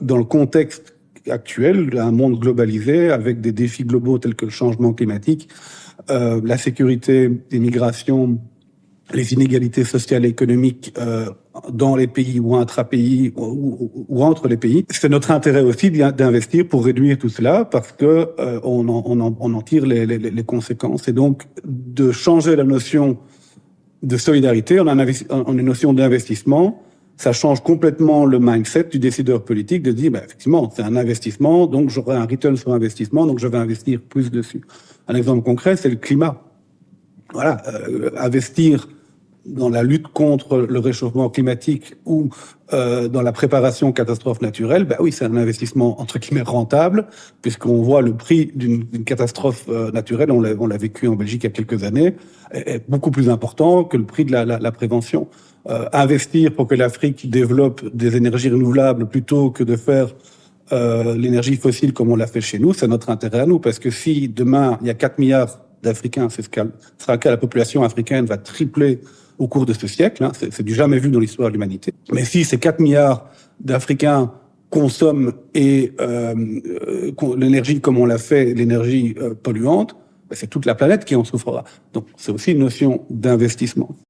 dans le contexte actuel, un monde globalisé avec des défis globaux tels que le changement climatique, la sécurité des migrations, les inégalités sociales et économiques dans les pays ou intra-pays ou entre les pays. C'est notre intérêt aussi d'investir pour réduire tout cela parce que on en tire les conséquences. Et donc, de changer la notion de solidarité en une notion d'investissement, ça change complètement le mindset du décideur politique de dire, effectivement, c'est un investissement, donc j'aurai un return sur investissement, donc je vais investir plus dessus. Un exemple concret, c'est le climat. Voilà, investir dans la lutte contre le réchauffement climatique ou dans la préparation aux catastrophes naturelles, oui, c'est un investissement entre guillemets rentable, puisqu'on voit le prix d'une catastrophe naturelle, on l'a vécu en Belgique il y a quelques années, est beaucoup plus important que le prix de la prévention. Investir pour que l'Afrique développe des énergies renouvelables plutôt que de faire l'énergie fossile comme on l'a fait chez nous, c'est notre intérêt à nous, parce que si demain il y a 4 milliards d'Africains, c'est ce sera le cas, la population africaine va tripler au cours de ce siècle, hein, c'est du jamais vu dans l'histoire de l'humanité. Mais si ces 4 milliards d'Africains consomment l'énergie comme on l'a fait, l'énergie polluante, c'est toute la planète qui en souffrira. Donc c'est aussi une notion d'investissement.